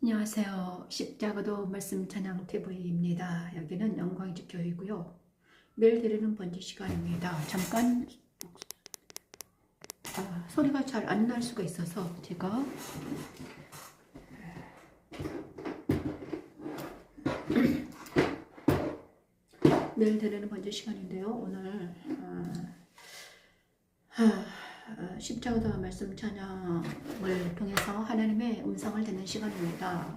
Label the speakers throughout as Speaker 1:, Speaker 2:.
Speaker 1: 안녕하세요. 십자가도 말씀 찬양 TV입니다. 여기는 영광집 교회고요. 매일 드리는 번제 시간입니다. 잠깐 소리가 잘 안 날 수가 있어서 제가 매일 드리는 번제 시간인데요. 오늘 십자가도 말씀 찬양을 통해서 하나님의 음성을 듣는 시간입니다.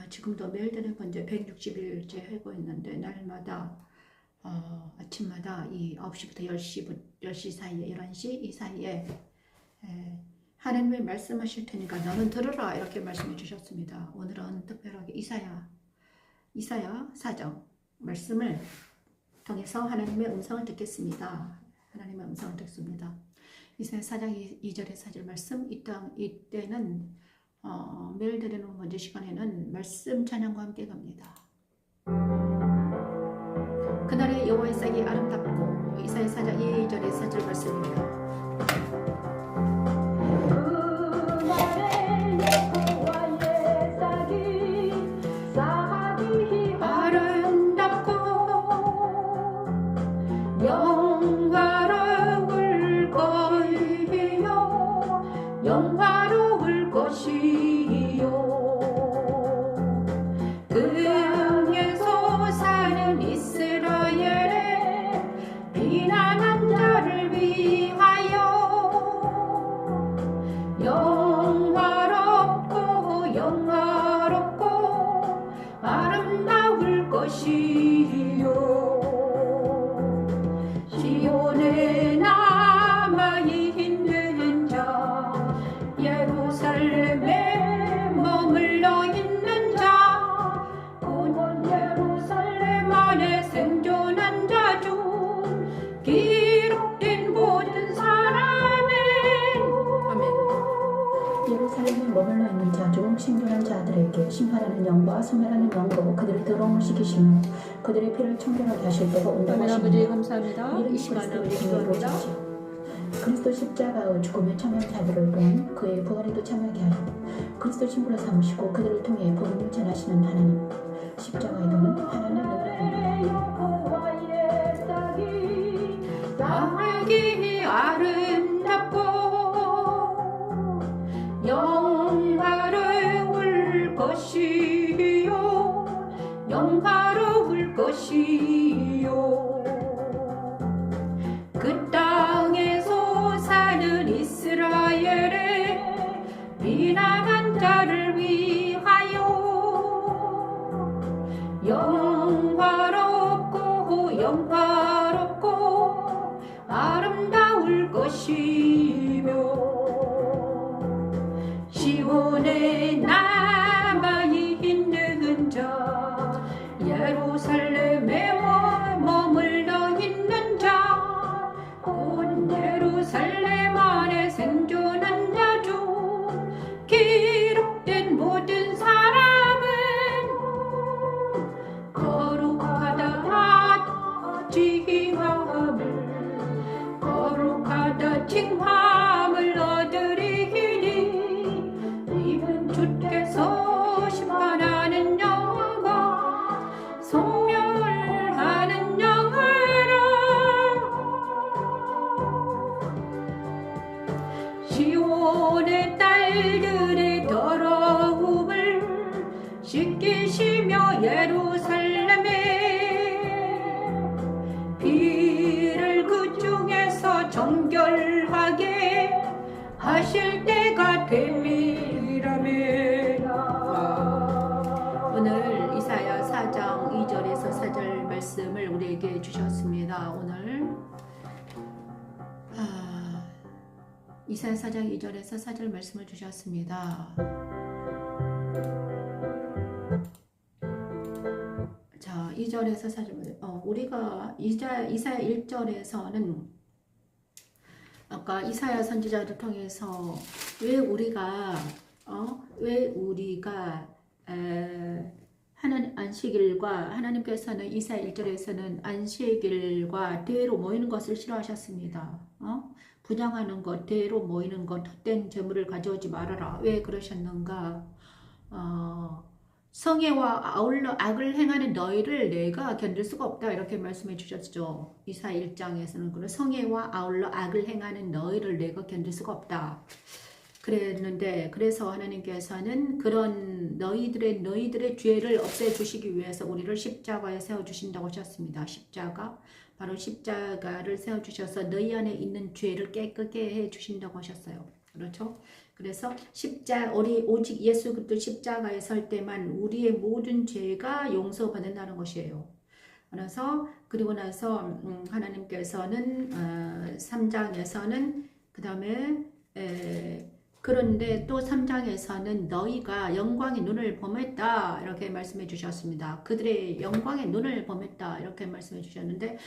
Speaker 1: 지금도 매일 드리는 번제 160일째 하고 있는데 날마다 아침마다 이 9시부터 10시 사이에 11시 이 사이에 하나님의 말씀하실 테니까 너는 들으라 이렇게 말씀해 주셨습니다. 오늘은 특별하게 이사야 4장 말씀을 통해서 하나님의 음성을 듣겠습니다. 하나님의 음성을 듣습니다. 이사야 4장 2절의 4절 말씀 이때는 매일 드리는 번제 시간에는 말씀 찬양과 함께 갑니다. 그날의 여호와의 싹이 아름답고 이사야 4장 2절의 4절 말씀입니다. 영화로울 것이요 땅에서 사는 이스라엘의 비난한 자를 위하여 영화롭고 아름다울 것이요 시온에 남아있는 자 예루살렘에 머물러 있는 자 곧 예루살렘 안에 생존한 자 중 기록된 모든 사람은 아멘.
Speaker 2: 예루살렘에 머물러 있는 자 중 생존한 자들에게 심판하는 영과 소멸하는 영으로 그들을 더러움을 시키시며 그들의 피를 청결하게 하실 때가 온다고 하십니다.
Speaker 1: 아버지 감사합니다. 이 시간을 기도합니다.
Speaker 2: 그리스도 십자가의 죽음에 참여한 자들을 또한 그의 부활에도 참여하게 하시고 그리스도 신부로 삼으시고 그들을 통해 복음을 전하시는 하나님 십자가의 도는 하나님의
Speaker 1: 땅이 아름답고 영화로울 것이요 그 땅에서 사는 이스라엘의 비난한 자를 위하여 영화롭고 아름다울 것이며 시온에 남아있는 자 예루살렘에 머물러 있는 자 곧 예루살렘 안에 생존한 자 중 기록된 모든 사람은 거룩하다 칭함을 얻으리니 이는 주께서 심판하는 영과 소멸하는 영으로 시온의 딸들의 더러움을 씻기시며 예루살렘에 피를 그 중에서 정결하게 하실 때가 됨이라면 오늘 이사야 4장 2절에서 4절 말씀을 우리에게 주셨습니다. 오늘 이사야 4장 2절에서 4절 말씀을 주셨습니다. 자, 2절에서 4절 우리가 이사야 1절에서는 아까 이사야 선지자를 통해서 왜 우리가 하나님 안식일과 하나님께서는 이사야 1절에서는 안식일과 대회로 모이는 것을 싫어하셨습니다. 분양하는 것, 대회로 모이는 것, 헛된 재물을 가져오지 말아라. 왜 그러셨는가? 성애와 아울러 악을 행하는 너희를 내가 견딜 수가 없다 이렇게 말씀해 주셨죠. 이사야 1장에서는 그런 성애와 아울러 악을 행하는 너희를 내가 견딜 수가 없다 그랬는데, 그래서 하나님께서는 그런 너희들의 죄를 없애주시기 위해서 우리를 십자가에 세워주신다고 하셨습니다. 십자가, 바로 십자가를 세워주셔서 너희 안에 있는 죄를 깨끗게 해주신다고 하셨어요. 그렇죠? 그래서 우리 오직 예수 그리스도 십자가에 설 때만 우리의 모든 죄가 용서받는다는 것이에요. 그래서 그리고 나서 하나님께서는 3장에서는 그 다음에 그런데 또 3장에서는 너희가 영광의 눈을 범했다 이렇게 말씀해 주셨습니다. 그들의 영광의 눈을 범했다 이렇게 말씀해 주셨는데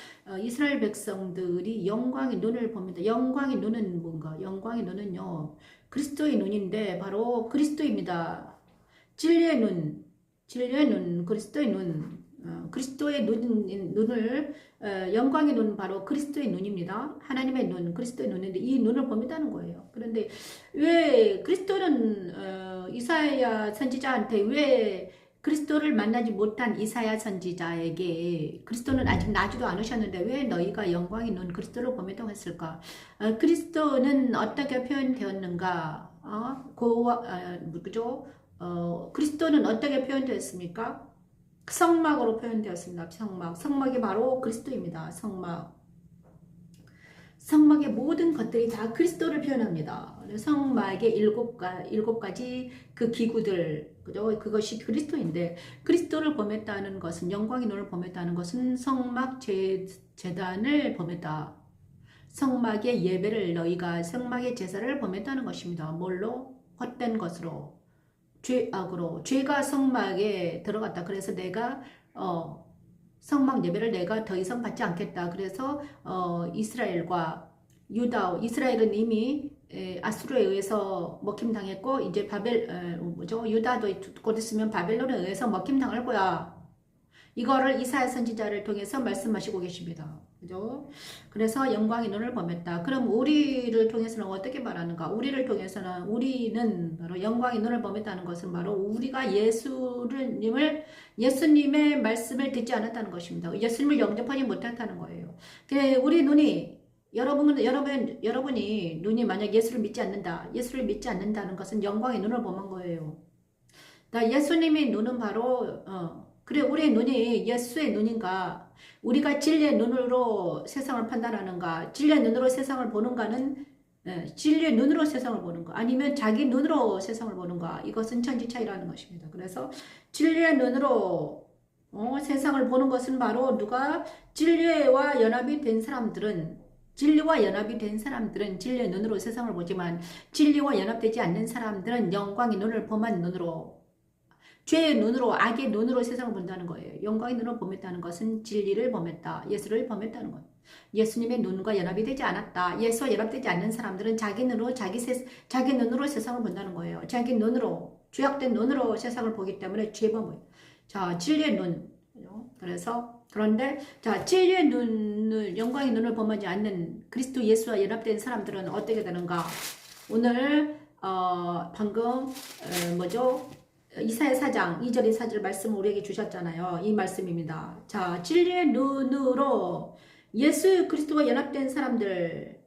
Speaker 1: 이스라엘 백성들이 영광의 눈을 범했다. 영광의 눈은 뭔가? 영광의 눈은요, 그리스도의 눈인데 바로 그리스도입니다. 진리의 눈, 그리스도의 눈, 그리스도의 눈을 영광의 눈 바로 그리스도의 눈입니다. 하나님의 눈, 그리스도의 눈인데 이 눈을 범했다는 거예요. 그런데 왜 그리스도는 이사야 선지자한테 왜 그리스도를 만나지 못한 이사야 선지자에게 그리스도는 아직 나지도 않으셨는데 왜 너희가 영광의 눈 그리스도를 범했다고 했을까? 그리스도는 어떻게 표현되었는가? 그죠? 그리스도는 어떻게 표현되었습니까? 성막으로 표현되었습니다. 성막이 바로 그리스도입니다. 성막의 모든 것들이 다 그리스도를 표현합니다. 성막의 일곱 가지 그 기구들, 그죠? 그것이 그리스도인데, 그리스도를 범했다는 것은, 영광의 눈을 범했다는 것은 성막 제단을 범했다. 성막의 예배를 너희가 성막의 제사를 범했다는 것입니다. 뭘로? 헛된 것으로. 죄악으로, 죄가 성막에 들어갔다. 그래서 내가 성막 예배를 내가 더 이상 받지 않겠다. 그래서 이스라엘과 이스라엘은 이미 아수르에 의해서 먹힘당했고 이제 유다도 곧 있으면 바벨론에 의해서 먹힘당할 거야. 이거를 이사야 선지자를 통해서 말씀하시고 계십니다. 그죠? 그래서 영광의 눈을 범했다. 그럼 우리를 통해서는 어떻게 말하는가? 우리를 통해서는 우리는 바로 영광의 눈을 범했다는 것은 바로 우리가 예수님의 말씀을 듣지 않았다는 것입니다. 예수님을 영접하지 못했다는 거예요. 우리 눈이 여러분이 눈이 만약 예수를 믿지 않는다는 것은 영광의 눈을 범한 거예요. 예수님의 눈은 바로 그래, 우리의 눈이 예수의 눈인가? 우리가 진리의 눈으로 세상을 판단하는가? 진리의 눈으로 세상을 보는가는 진리의 눈으로 세상을 보는가? 아니면 자기 눈으로 세상을 보는가? 이것은 천지 차이라는 것입니다. 그래서 진리의 눈으로 세상을 보는 것은 바로 누가 진리와 연합이 된 사람들은 진리의 눈으로 세상을 보지만 진리와 연합되지 않는 사람들은 영광의 눈을 범한 눈으로 죄의 눈으로 악의 눈으로 세상을 본다는 거예요. 영광의 눈으로 범했다는 것은 진리를 범했다. 예수를 범했다는 거예요. 예수님의 눈과 연합이 되지 않았다. 예수와 연합되지 않는 사람들은 자기 눈으로 세상을 본다는 거예요. 자기 눈으로 죄악된 눈으로 세상을 보기 때문에 죄범을. 자, 진리의 눈. 그런데 진리의 눈을 영광의 눈을 범하지 않는 그리스도 예수와 연합된 사람들은 어떻게 되는가? 오늘 방금 이사야 4장 2절 4절 말씀을 우리에게 주셨잖아요. 이 말씀입니다. 자, 진리의 눈으로 예수 그리스도와 연합된 사람들,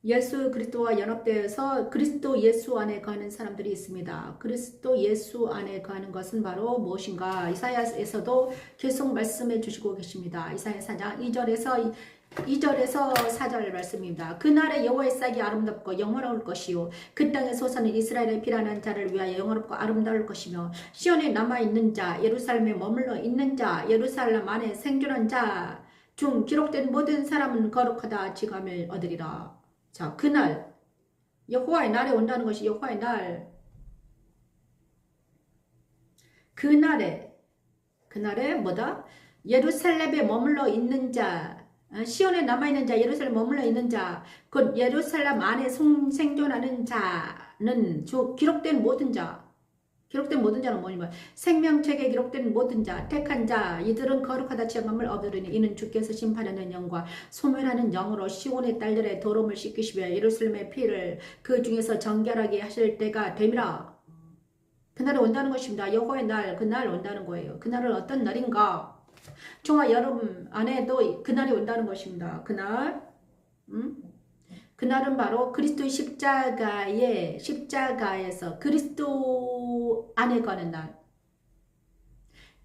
Speaker 1: 예수 그리스도와 연합되어서 그리스도 예수 안에 거하는 사람들이 있습니다. 그리스도 예수 안에 거하는 것은 바로 무엇인가? 이사야에서도 계속 말씀해 주시고 계십니다. 이사야 4장 2절에서 4절 말씀입니다. 그날에 여호와의 싹이 아름답고 영화로울 것이요 그 땅의 소산은 이스라엘의 피란한 자를 위하여 영화롭고 아름다울 것이며 시온에 남아있는 자, 예루살렘에 머물러 있는 자, 예루살렘 안에 생존한 자 중 기록된 모든 사람은 거룩하다 지감을 얻으리라. 자, 그날 여호와의 날에 온다는 것이 여호와의 날. 그날에 뭐다? 예루살렘에 머물러 있는 자, 시온에 남아있는 자, 예루살렘에 머물러 있는 자, 곧 예루살렘 안에 생존하는 자는 기록된 모든 자는 뭐냐면 생명책에 기록된 모든 자, 택한 자, 이들은 거룩하다 지감을 얻으리니 이는 주께서 심판하는 영과 소멸하는 영으로 시온의 딸들의 더러움을 씻기시며 예루살렘의 피를 그 중에서 정결하게 하실 때가 됨이라. 그날이 온다는 것입니다. 여호와의 날, 그날 온다는 거예요. 그날은 어떤 날인가? 저와 여러분 안에도 그날이 온다는 것입니다. 그날, 그날은 바로 그리스도의 십자가에서 그리스도 안에 가는 날.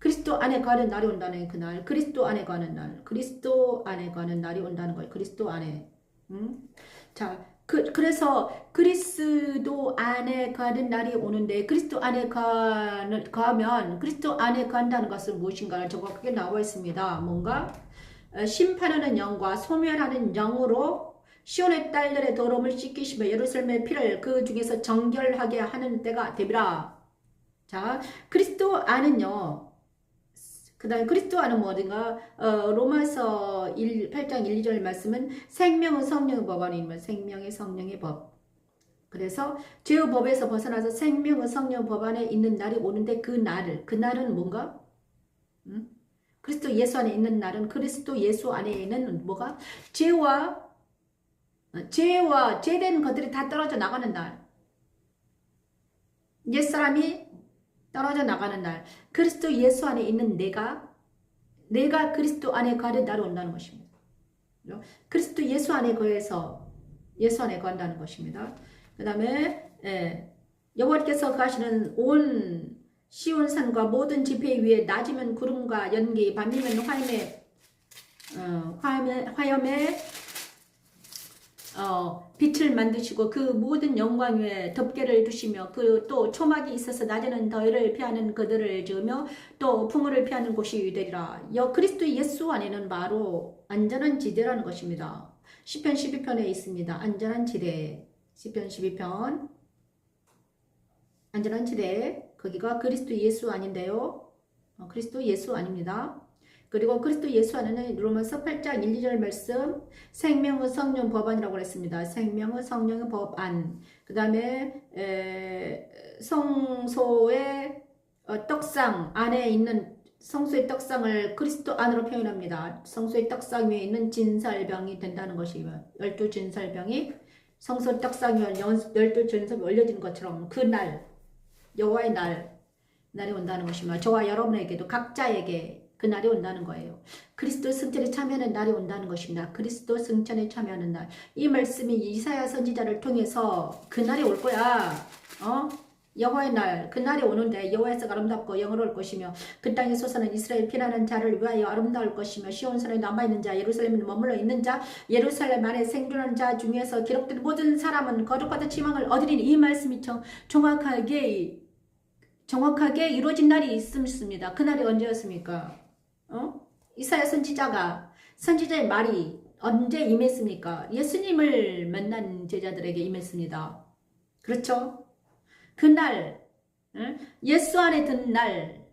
Speaker 1: 그리스도 안에 가는 날이 온다는 그날. 그리스도 안에 가는 날. 그리스도 안에 가는 날이 온다는 거예요. 그리스도 안에. 자, 그래서 그리스도 안에 가는 날이 오는데 그리스도 안에 가면 그리스도 안에 간다는 것은 무엇인가 정확하게 나와 있습니다. 뭔가 심판하는 영과 소멸하는 영으로 시온의 딸들의 더러움을 씻기시며 예루살렘의 피를 그 중에서 정결하게 하는 때가 되리라. 자, 그리스도 안은요. 그 다음에 그리스도 안은 뭐든가 로마서 8장 1, 2절 말씀은 생명은 성령의 법 아니면 생명의 성령의 법. 그래서 죄의 법에서 벗어나서 생명의 성령 법 안에 있는 날이 오는데 그 날은 뭔가? 그리스도 예수 안에 있는 날은 그리스도 예수 안에는 뭐가? 죄된 것들이 다 떨어져 나가는 날. 옛사람이 떨어져 나가는 날. 그리스도 예수 안에 있는 내가 그리스도 안에 가는 날이 온다는 것입니다. 그리스도 예수 안에 거해서 예수 안에 간다는 것입니다. 그 다음에 여호와께서 가시는 온 시온산과 모든 지폐 위에 낮이면 구름과 연기, 밤이면 화염에 빛을 만드시고 그 모든 영광 위에 덮개를 두시며 그 또 초막이 있어서 낮에는 더위를 피하는 그들을 지으며 또 풍우를 피하는 곳이 되리라. 그리스도 예수 안에는 바로 안전한 지대라는 것입니다. 시편 12편에 있습니다. 안전한 지대. 시편 12편 안전한 지대. 거기가 그리스도 예수 안인데요. 그리스도 예수 아닙니다. 그리고 그리스도 예수 안에는 로마서 8장 1, 2절 말씀 생명의 성령 법안이라고 했습니다. 생명의 성령의 법안. 그 다음에 성소의 떡상 안에 있는 성소의 떡상을 그리스도 안으로 표현합니다. 성소의 떡상 위에 있는 진설병이 된다는 것이고요. 12진설병이 성소 떡상 위에 12진설병이 올려진 것처럼 그 날, 여호와의 날이 온다는 것입니다. 저와 여러분에게도 각자에게 그 날이 온다는 거예요. 그리스도 승천에 참여하는 날이 온다는 것입니다. 그리스도 승천에 참여하는 날. 이 말씀이 이사야 선지자를 통해서 그 날이 올 거야. 여호와의 날, 그 날이 오는데 여호와에서 아름답고 영화로울 것이며 그 땅에 솟아난 이스라엘 피난한 자를 위하여 아름다울 것이며 시온산에 남아있는 자, 예루살렘에 머물러 있는 자, 예루살렘 안에 생존한 자 중에서 기록된 모든 사람은 거룩하다 지망을 얻으리니 이 말씀이 정확하게 이루어진 날이 있습니다. 그 날이 언제였습니까? 이사야 선지자의 말이 언제 임했습니까? 예수님을 만난 제자들에게 임했습니다. 그렇죠? 그날, 예수 안에 든 날,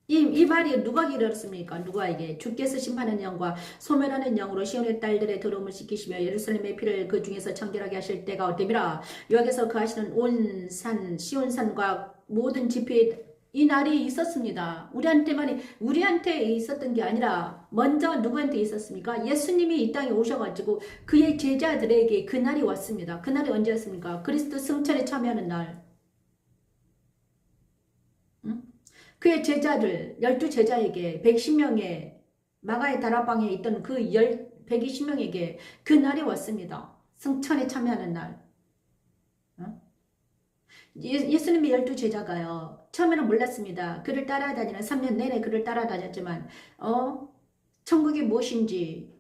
Speaker 1: 이 말이 누가 이르렀습니까? 누구에게? 주께서 심판하는 영과 소멸하는 영으로 시온의 딸들의 더러움을 씻기시며 예루살렘의 피를 그 중에서 청결하게 하실 때가 되리라. 여기서 그하시는 온 산, 시온산과 모든 지폐에 이 날이 있었습니다. 우리한테 있었던 게 아니라 먼저 누구한테 있었습니까? 예수님이 이 땅에 오셔가지고 그의 제자들에게 그 날이 왔습니다. 그 날이 언제였습니까? 그리스도 승천에 참여하는 날. 그의 제자들 12제자에게 110명의 마가의 다락방에 있던 그 120명에게 그 날이 왔습니다. 승천에 참여하는 날. 예수님의 12제자가요. 처음에는 몰랐습니다. 그를 따라다니는 3년 내내 그를 따라다녔지만 천국이 무엇인지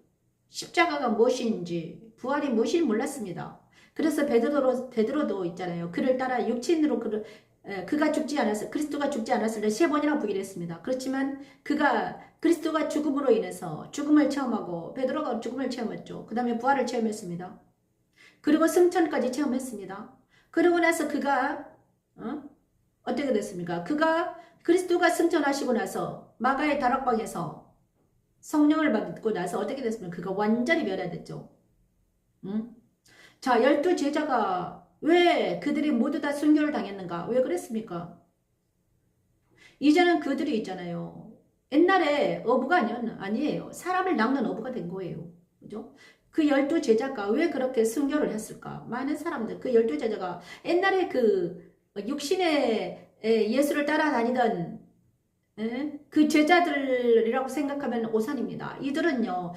Speaker 1: 십자가가 무엇인지 부활이 무엇인지 몰랐습니다. 그래서 베드로도 있잖아요. 그를 따라 육친으로 그가 죽지 않았을 그리스도가 죽지 않았을 때 3번이나 부인했습니다. 그렇지만 그리스도가 죽음으로 인해서 죽음을 체험하고 베드로가 죽음을 체험했죠. 그 다음에 부활을 체험했습니다. 그리고 승천까지 체험했습니다. 그러고 나서 그가 어떻게 됐습니까? 그리스도가 승천하시고 나서 마가의 다락방에서 성령을 받고 나서 어떻게 됐습니까? 그가 완전히 변화됐죠. 자, 12제자가 왜 그들이 모두 다 순교를 당했는가? 왜 그랬습니까? 이제는 그들이 있잖아요. 옛날에 어부가 아니에요. 사람을 낚는 어부가 된 거예요. 그죠? 그 12제자가 왜 그렇게 순교를 했을까? 많은 사람들, 그 12제자가 옛날에 그 육신의 예수를 따라다니던 그 제자들이라고 생각하면 오산입니다. 이들은요,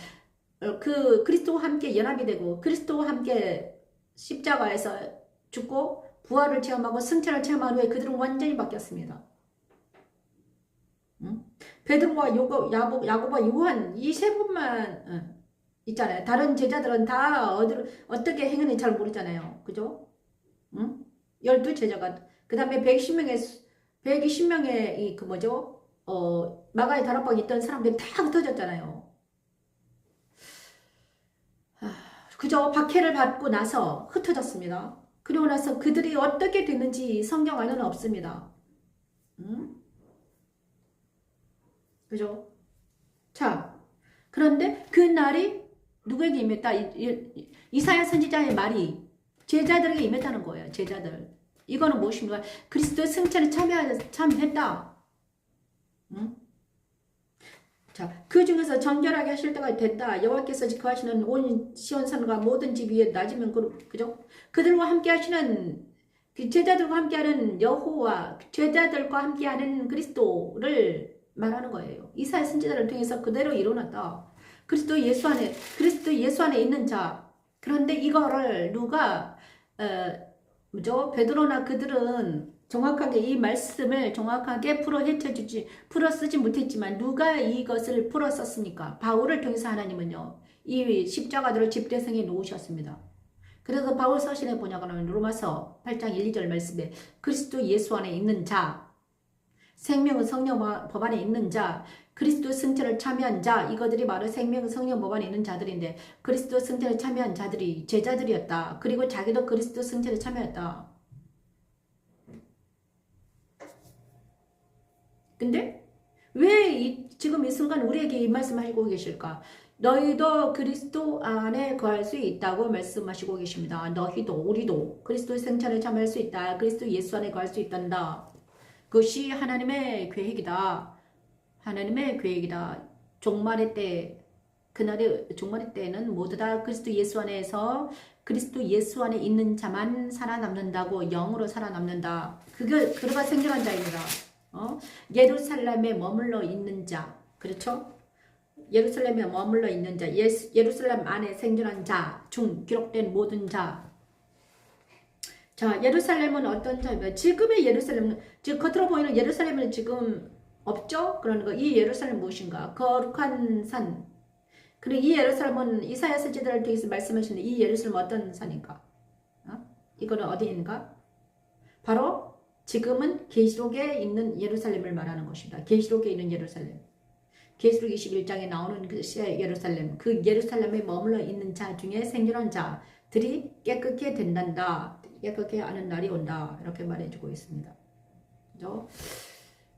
Speaker 1: 그 그리스도와 함께 연합이 되고 그리스도와 함께 십자가에서 죽고 부활을 체험하고 승천을 체험한 후에 그들은 완전히 바뀌었습니다. 베드로와 야고보와 요한 이 세 분만 있잖아요. 다른 제자들은 다 어떻게 행했는지 잘 모르잖아요. 그죠? 12제자가 그 다음에 120명의 이 그 뭐죠? 마가의 다락방에 있던 사람들이 다 흩어졌잖아요. 그저 박해를 받고 나서 흩어졌습니다. 그리고 나서 그들이 어떻게 됐는지 성경 안에는 없습니다. 그죠? 자, 그런데 그 날이 누구에게 임했다? 이사야 선지자의 말이 제자들에게 임했다는 거예요. 제자들. 이거는 무엇인가? 그리스도의 승천에 참여했다. 자, 그 중에서 정결하게 하실 때가 된다. 여호와께서 거하시는 온 시온산과 모든 집 위에 낮으면 그죠? 그들과 함께 하시는 제자들과 함께하는 여호와, 제자들과 함께하는 그리스도를 말하는 거예요. 이사야 선지자를 통해서 그대로 이루어났다. 그리스도 예수 안에 있는 자. 그런데 이거를 누가 베드로나 그들은 정확하게 이 말씀을 정확하게 풀어 쓰지 못했지만 누가 이것을 풀어 썼습니까? 바울을 통해서 하나님은요, 이 십자가들을 집대성에 놓으셨습니다. 그래서 바울 서신에 보냐고는 로마서 8장 1, 2절 말씀에 그리스도 예수 안에 있는 자, 생명은 성령 법 안에 있는 자, 그리스도 승천을 참여한 자, 이거들이 바로 생명은 성령 법 안에 있는 자들인데 그리스도 승천을 참여한 자들이 제자들이었다. 그리고 자기도 그리스도 승천에 참여했다. 근데 왜 지금 이 순간 우리에게 이 말씀하시고 계실까? 너희도 그리스도 안에 거할 수 있다고 말씀하시고 계십니다. 너희도 우리도 그리스도의 생찬에 참여할 수 있다. 그리스도 예수 안에 거할 수 있단다. 그것이 하나님의 계획이다. 하나님의 계획이다. 종말의 때, 그날의 종말의 때는 모두 다 그리스도 예수 안에서 그리스도 예수 안에 있는 자만 살아남는다고, 영으로 살아남는다. 그가 생존한 자입니다. 예루살렘에 머물러 있는 자, 그렇죠? 예루살렘에 머물러 있는 자, 예루살렘 안에 생존한 자 중 기록된 모든 자. 자, 예루살렘은 어떤 자입니까? 지금의 예루살렘은, 즉 겉으로 보이는 예루살렘은 지금 없죠? 그러는 거. 이 예루살렘 무엇인가? 거룩한 산. 그리고 이 예루살렘은 이사야 선지자를 통해서 말씀하시는 이 예루살렘은 어떤 산인가? 이거는 어디인가? 바로 지금은 계시록에 있는 예루살렘을 말하는 것입니다. 계시록에 있는 예루살렘. 계시록 21장에 나오는 그 예루살렘. 그 예루살렘에 머물러 있는 자 중에 생존한 자들이 깨끗게 된단다. 깨끗게 하는 날이 온다. 이렇게 말해주고 있습니다. 그죠?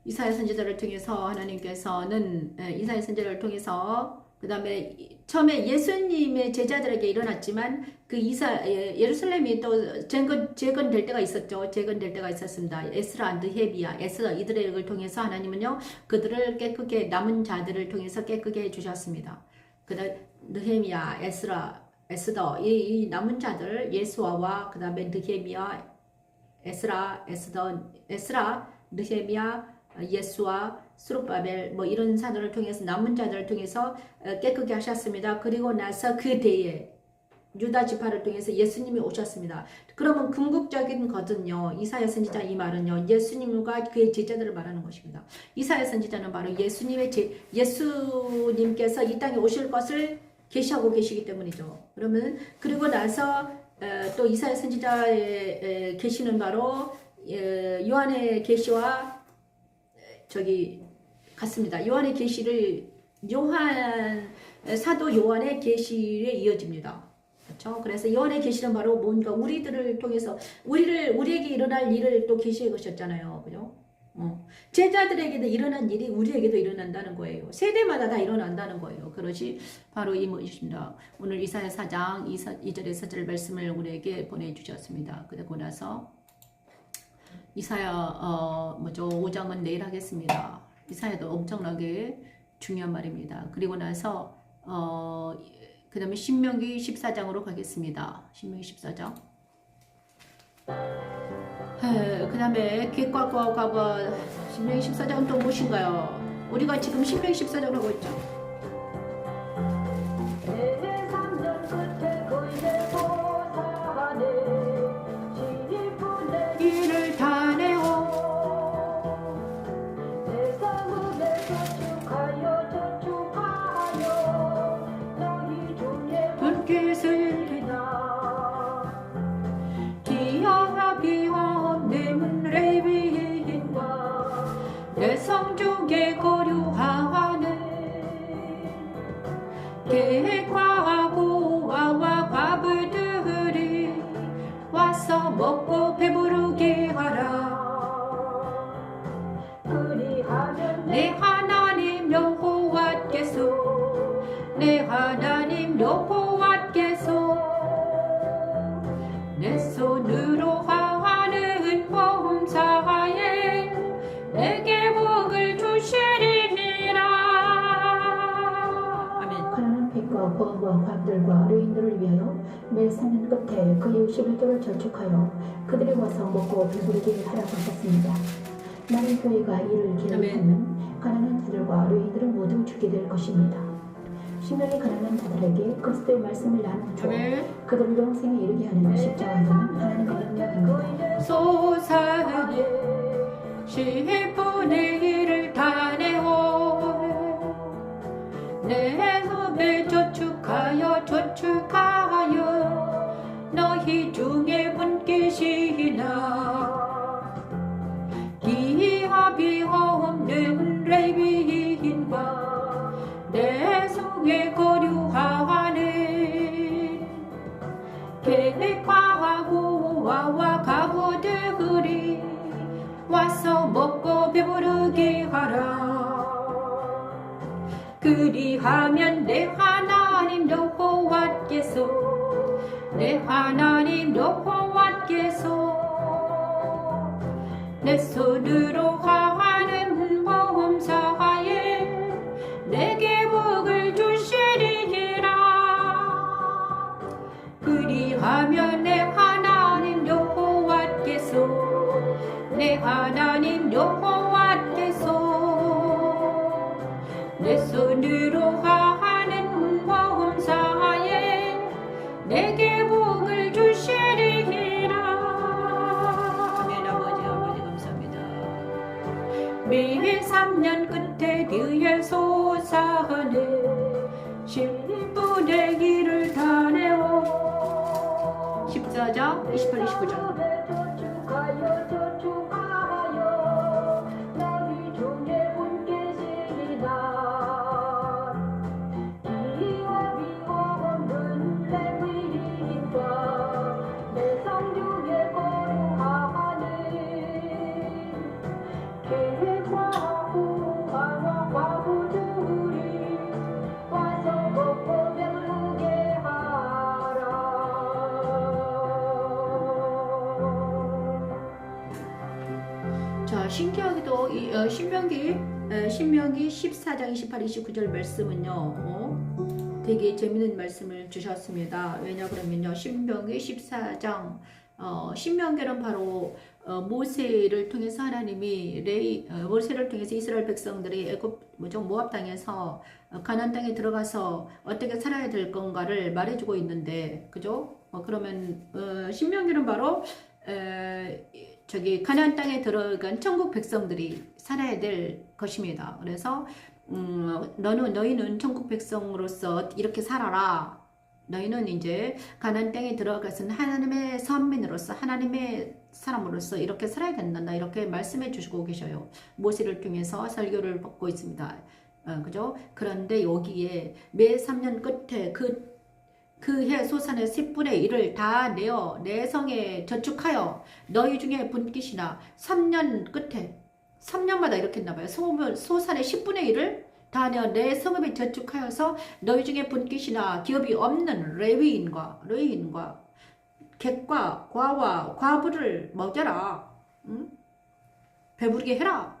Speaker 1: 이사야 선지자를 통해서 하나님께서는 이사야 선지자를 통해서 그 다음에 처음에 예수님의 제자들에게 일어났지만 그 예루살렘이 또 재건될 때가 있었죠. 재건될 때가 있었습니다. 에스라, 느헤미야, 에스더 이들을 통해서 하나님은요 그들을 깨끗게 남은 자들을 통해서 깨끗게 해주셨습니다. 그다음 느헤미야, 에스라, 에스더 이 남은 자들 예수아와 그 다음에 느헤미야, 에스라, 느헤미야, 예수와 스룹바벨 뭐 이런 사람들을 통해서 남은 자들을 통해서 깨끗게 하셨습니다. 그리고 나서 그 때에 유다 지파를 통해서 예수님이 오셨습니다. 그러면 궁극적인 것은요. 이사야 선지자 이 말은요. 예수님과 그의 제자들을 말하는 것입니다. 이사야 선지자는 바로 예수님께서 이 땅에 오실 것을 계시하고 계시기 때문이죠. 그러면 그리고 나서 또 이사야 선지자의 계시는 바로 요한의 계시와 같습니다. 요한의 계시를 사도 요한의 계시에 이어집니다. 그렇죠? 그래서 요한의 계시는 바로 뭔가 우리들을 통해서 우리에게 일어날 일을 또 계시해 주셨잖아요. 그죠? 제자들에게도 일어난 일이 우리에게도 일어난다는 거예요. 세대마다 다 일어난다는 거예요. 그것이 바로 이 것입니다. 오늘 이사야 4장 2절에서 4절 말씀을 우리에게 보내주셨습니다. 그리고 나서 이사야 5장은 내일 하겠습니다. 이사야도 엄청나게 중요한 말입니다. 그리고 나서 그 다음에 신명기 14장으로 가겠습니다. 신명기 14장. 그 다음에 객과 과거 신명기 14장은 또 무엇인가요? 우리가 지금 신명기 14장을 하고 있죠. 이를 다 내어 불빛을 기아 비와 없는 레위인과 내 성중에 거류하는 객과 고아와 과부들이 와서 먹고 배부르게 하라. 내 하나님 여호와께서 내 하나님 여호와께서 내 손으로 하는 범사에 내게 복을 주시리라. 아멘.
Speaker 2: 가난한 객과 고아와 과부들과 노인들을 위하여 매 3년 끝에 그의 11조를 저축하여 그들이 와서 먹고 배부르게 하라고 하셨습니다. 나는 교회가 이를 기록하면 가난한 자들과 노인들을 모두 주게 될 것입니다. 신명이 가난한 자들에게 그리스도의 말씀을 나누어 주어 그들을 영생에 이르게 하는 십자가는 하나님의 능력입니다.
Speaker 1: 소산에 10분의 1을 다 내어 내 손에 저축하여 너희 중에 분깃이나 기합이 없는 레위인과 내 성에 거류하는 객과 고아와 과부들이 와서 먹고 배부르게 하라. 그리하면 내 하나님 여호와께서 내 손으로 하는 범사에 내게 복을 주시리라. 그리하면 내 하나님 여호와께서 내 손으로 하는 범사에 내게 복을 주시리라. 아멘. 아버지 감사합니다. 매 3년 끝에 뒤에 솟아내 10분의 1을 다 내어 14장 28, 29절. 자, 신기하게도 신명기 14장 28, 29절 말씀은요, 되게 재밌는 말씀을 주셨습니다. 왜냐 그러면요, 신명기 14장 신명기는 바로 모세를 통해서 하나님이 모세를 통해서 이스라엘 백성들이 애굽 모압 땅에서 가나안 땅에 들어가서 어떻게 살아야 될 건가를 말해주고 있는데, 그죠? 그러면 신명기는 바로 가나안 땅에 들어간 천국 백성들이 살아야 될 것입니다. 그래서 너희는 천국 백성으로서 이렇게 살아라. 너희는 이제 가나안 땅에 들어가서 하나님의 선민으로서 하나님의 사람으로서 이렇게 살아야 된다. 이렇게 말씀해 주시고 계셔요. 모세를 통해서 설교를 받고 있습니다. 그죠? 그런데 여기에 매 3년 끝에 그해 소산의 10분의 1을 다 내어 내 성에 저축하여 너희 중에 분깃이나 3년 끝에 3년마다 이렇게 했나봐요. 소산의 10분의 1을 다 내어 내 성읍에 저축하여서 너희 중에 분깃이나 기업이 없는 레위인과 객과 과와 과부를 먹여라. 응? 배부르게 해라.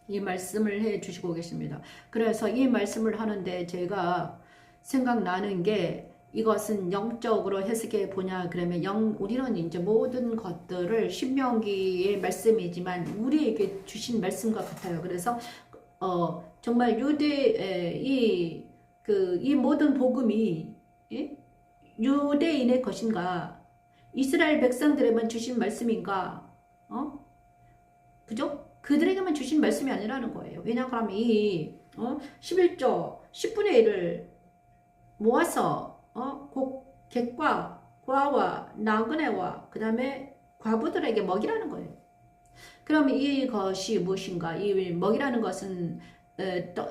Speaker 1: 이 말씀을 해 주시고 계십니다. 그래서 이 말씀을 하는데 제가 생각나는 게 이것은 영적으로 해석해 보냐 그러면 우리는 이제 모든 것들을 신명기의 말씀이지만 우리에게 주신 말씀과 같아요. 그래서 정말 이 모든 복음이 예? 유대인의 것인가 이스라엘 백성들에만 주신 말씀인가 그죠? 그들에게만 주신 말씀이 아니라는 거예요. 왜냐하면 이 11조 10분의 1을 모아서 객과 고아와 나그네와 그 다음에 과부들에게 먹이라는 거예요. 그럼 이것이 무엇인가? 이 먹이라는 것은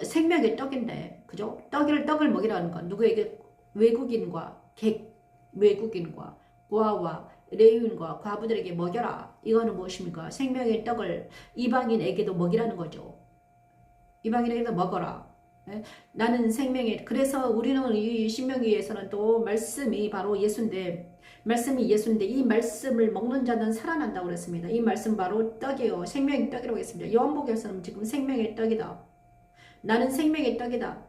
Speaker 1: 생명의 떡인데, 그죠? 떡을 먹이라는 건 누구에게? 외국인과 외국인과 고아와 레위인과 과부들에게 먹여라. 이거는 무엇입니까? 생명의 떡을 이방인에게도 먹이라는 거죠. 이방인에게도 먹어라. 나는 생명의 그래서 우리는 이 신명기에서는 또 말씀이 바로 예수인데 이 말씀을 먹는 자는 살아난다고 그랬습니다. 이 말씀 바로 떡이요 생명의 떡이라고 했습니다. 요한복음에서는 지금 생명의 떡이다. 나는 생명의 떡이다.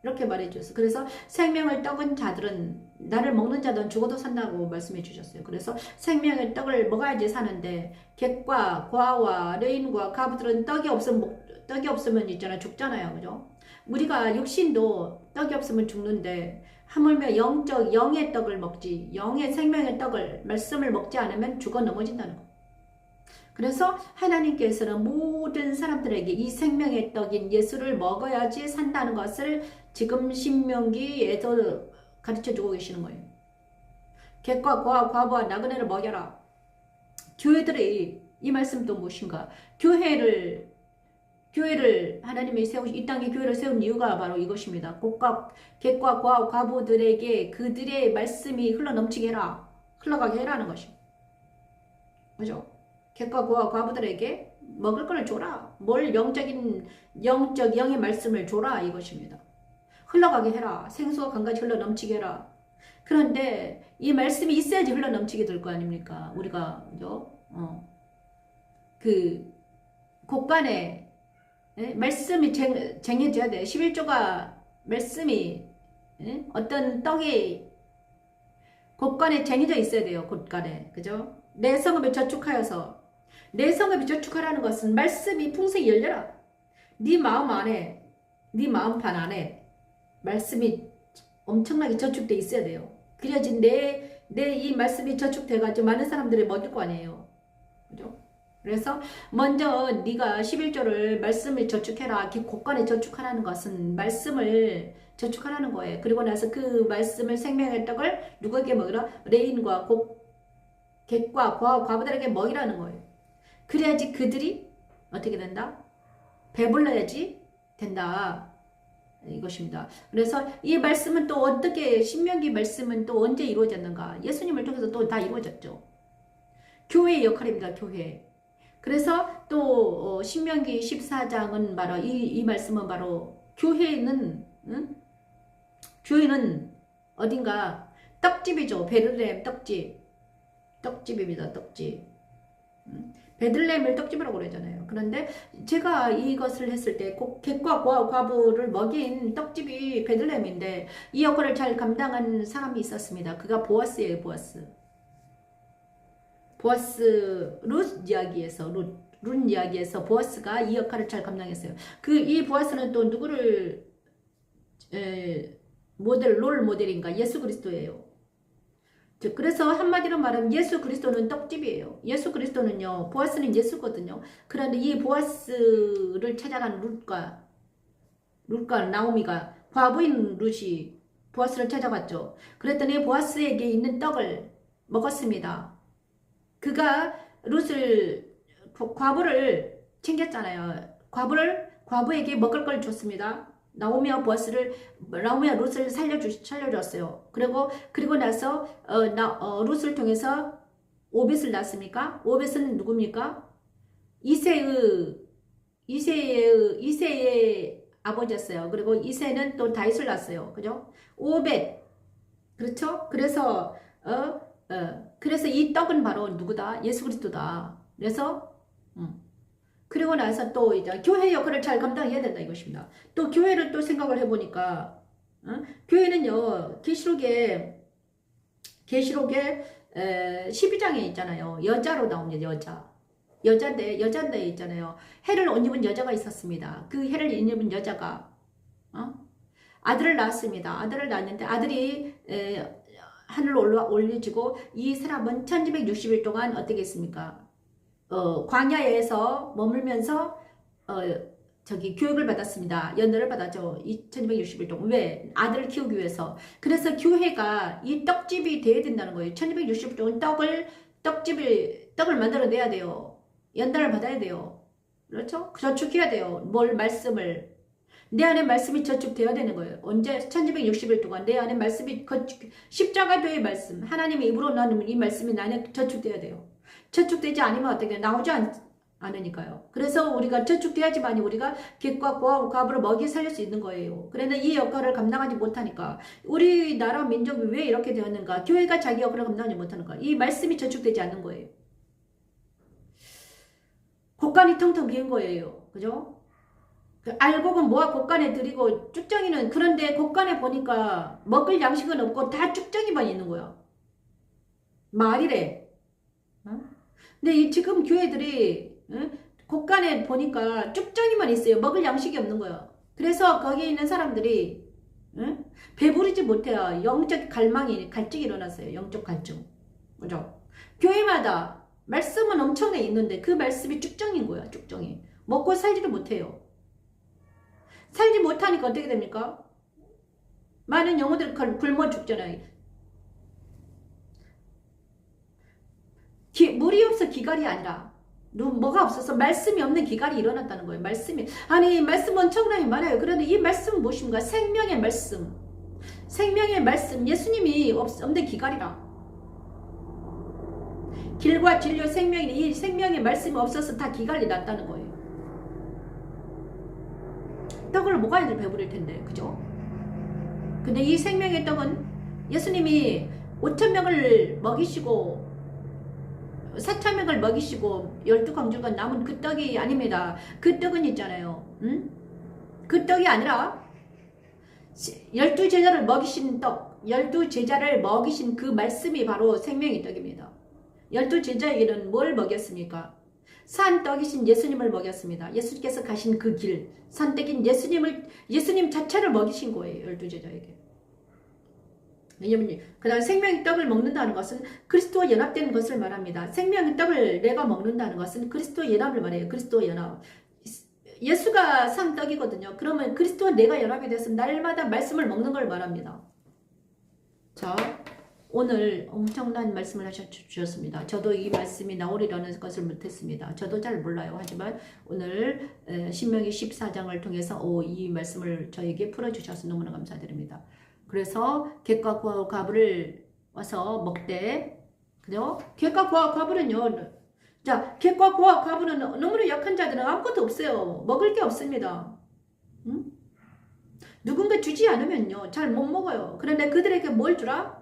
Speaker 1: 이렇게 말해 주셨어요. 그래서 생명을 떡은 자들은 나를 먹는 자들은 죽어도 산다고 말씀해 주셨어요. 그래서 생명의 떡을 먹어야지 사는데 객과 고아와 레인과 가부들은 떡이 없으면 있잖아 죽잖아요. 그죠? 우리가 육신도 떡이 없으면 죽는데 하물며 영의 떡을 먹지 영의 생명의 떡을 말씀을 먹지 않으면 죽어 넘어진다는 거. 그래서 하나님께서는 모든 사람들에게 이 생명의 떡인 예수를 먹어야지 산다는 것을 지금 신명기에서 가르쳐주고 계시는 거예요. 객과 고아, 과부와 나그네를 먹여라. 교회들이 이 말씀도 무엇인가? 교회를 하나님이 이 땅에 교회를 세운 이유가 바로 이것입니다. 객과 고아, 과부들에게 그들의 말씀이 흘러가게 해라는 것이죠. 그죠? 객과 고아, 과부들에게 먹을 걸 줘라. 영의 말씀을 줘라 이것입니다. 흘러가게 해라. 생수가 강같이 흘러넘치게 해라. 그런데 이 말씀이 있어야지 흘러넘치게 될 거 아닙니까? 우리가 그죠? 곳간에 말씀이 쟁여져야 돼. 11조가 말씀이 어떤 떡이 곳간에 쟁여져 있어야 돼요. 곳간에. 그죠? 내 성읍에 저축하여서 내 성읍에 저축하라는 것은 말씀이 풍성히 열려라. 네 마음 안에 네 마음판 안에 말씀이 엄청나게 저축돼 있어야 돼요. 그래야지 내 이 말씀이 저축돼가지고 많은 사람들을 먹일 거 아니에요. 그죠? 그래서 먼저 네가 11조를 말씀을 저축해라. 곳간에 저축하라는 것은 말씀을 저축하라는 거예요. 그리고 나서 그 말씀을 생명의 떡을 누구에게 먹으라? 레인과 객과 과부들에게 먹이라는 거예요. 그래야지 그들이 어떻게 된다? 배불러야지 된다. 이것입니다. 그래서 이 말씀은 또 어떻게 신명기 말씀은 또 언제 이루어졌는가? 예수님을 통해서 또 다 이루어졌죠. 교회의 역할입니다. 교회. 그래서 또 신명기 14장은 바로 이 말씀은 바로 교회는 어딘가 떡집이죠. 베들레헴 떡집입니다. 떡집. 베들레헴을 떡집이라고 그러잖아요. 그런데 제가 이것을 했을 때 객과 과부를 먹인 떡집이 베들레헴인데 이 역할을 잘 감당한 사람이 있었습니다. 그가 보아스예요. 보아스 룻 이야기에서 보아스가 이 역할을 잘 감당했어요. 이 보아스는 또 누구를 롤 모델인가? 예수 그리스도예요. 그래서 한마디로 말하면 예수 그리스도는 떡집이에요. 예수 그리스도는요. 보아스는 예수거든요. 그런데 이 보아스를 찾아간 룻과 나오미가 과부인 룻이 보아스를 찾아갔죠. 그랬더니 보아스에게 있는 떡을 먹었습니다. 그가 과부를 챙겼잖아요. 과부에게 먹을 걸 줬습니다. 나오미와 룻을 살려줬어요. 그리고 나서 룻을 통해서 오벳을 낳습니까? 오벳은 누굽니까? 이새의 아버지였어요. 그리고 이새는 또 다윗을 낳았어요. 그죠? 오벳. 그렇죠? 그래서 이 떡은 바로 누구다? 예수 그리스도다. 그리고 나서 또 이제 교회 역할을 잘 감당해야 된다 이것입니다. 또 교회를 또 생각을 해보니까 교회는요, 계시록에 12장에 있잖아요. 여자로 나옵니다. 여자인데 있잖아요. 해를 옷 입은 여자가 있었습니다. 그 해를 옷 입은 여자가 아들을 낳았습니다. 아들을 낳았는데 아들이 하늘로 올려지고 이 사람은 1260일 동안 어떻게 했습니까? 광야에서 머물면서 교육을 받았습니다. 연대를 받았죠. 1260일 동안. 왜? 아들을 키우기 위해서. 그래서 교회가 이 떡집이 돼야 된다는 거예요. 1260일 동안 떡을 만들어내야 돼요. 연단을 받아야 돼요. 그렇죠? 저축해야 돼요. 말씀을. 내 안에 말씀이 저축되어야 되는 거예요. 언제? 1260일 동안 내 안에 말씀이 십자가도의 말씀. 하나님의 입으로 나누면 이 말씀이 내 안에 저축되어야 돼요. 저축되지 않으면 어떻게 나오지 않으니까요. 그래서 우리가 저축돼야지만 우리가 객과 과부를 먹이 살릴 수 있는 거예요. 그런데 이 역할을 감당하지 못하니까 우리나라 민족이 왜 이렇게 되었는가? 교회가 자기 역할을 감당하지 못하는가? 이 말씀이 저축되지 않는 거예요. 곳간이 텅텅 비은 거예요. 그죠? 알곡은 모아 곳간에 들이고 쭉정이는 그런데 곳간에 보니까 먹을 양식은 없고 다 쭉정이만 있는 거야. 말이래. 근데 지금 교회들이 곳간에 보니까 쭉정이만 있어요. 먹을 양식이 없는 거야. 그래서 거기에 있는 사람들이 배부르지 못해요. 영적 갈증이 일어났어요. 영적 갈증. 그죠? 교회마다 말씀은 엄청나게 있는데 그 말씀이 쭉정인 거야. 쭉정이. 먹고 살지를 못해요. 살지 못하니까 어떻게 됩니까? 많은 영혼들이 굶어 죽잖아요. 물이 없어 기갈이 아니라 뭐가 없어서 말씀이 없는 기갈이 일어났다는 거예요. 말씀은 엄청나게 많아요. 그런데 이 말씀은 무엇인가? 생명의 말씀. 생명의 말씀. 예수님이 없는 기갈이라. 길과 진료 생명이 이 생명의 말씀이 없어서 다 기갈이 났다는 거예요. 떡을 먹어야 배부를 텐데, 그죠? 근데 이 생명의 떡은 예수님이 5,000명을 먹이시고 4,000명을 먹이시고 12광주가 남은 그 떡이 아닙니다. 그 떡은 있잖아요. 그 떡이 아니라 12제자를 먹이신 떡, 12제자를 먹이신 그 말씀이 바로 생명의 떡입니다. 12제자에게는 뭘 먹였습니까? 산떡이신 예수님을 먹였습니다. 예수님께서 가신 그 길, 산떡인 예수님 자체를 먹이신 거예요. 12제자에게. 왜냐면 그 다음 생명의 떡을 먹는다는 것은 그리스도와 연합되는 것을 말합니다. 생명의 떡을 내가 먹는다는 것은 그리스도와 연합을 말해요. 그리스도와 연합. 예수가 산떡이거든요. 그러면 그리스도와 내가 연합이 돼서 날마다 말씀을 먹는 걸 말합니다. 자, 오늘 엄청난 말씀을 하셨습니다. 저도 이 말씀이 나오리라는 것을 못했습니다. 저도 잘 몰라요. 하지만 오늘 신명기 14장을 통해서 이 말씀을 저에게 풀어주셔서 너무나 감사드립니다. 그래서 객과 과부를 와서 먹되, 그죠? 객과 과부는요. 자, 객과 과부는 너무나 약한 자들은 아무것도 없어요. 먹을 게 없습니다. 누군가 주지 않으면요 잘 못 먹어요. 그런데 그들에게 뭘 주라?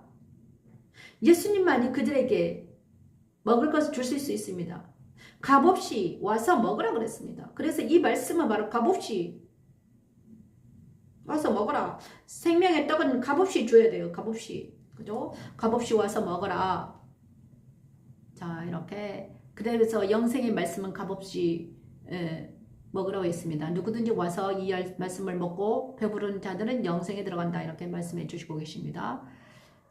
Speaker 1: 예수님만이 그들에게 먹을 것을 주실 수 있습니다. 값없이 와서 먹으라 그랬습니다. 그래서 이 말씀은 바로 값없이 와서 먹어라. 생명의 떡은 값없이 줘야 돼요. 값없이. 그죠? 값없이 와서 먹어라. 자, 이렇게. 그래서 영생의 말씀은 값없이 먹으라고 했습니다. 누구든지 와서 이 말씀을 먹고 배부른 자들은 영생에 들어간다. 이렇게 말씀해 주시고 계십니다.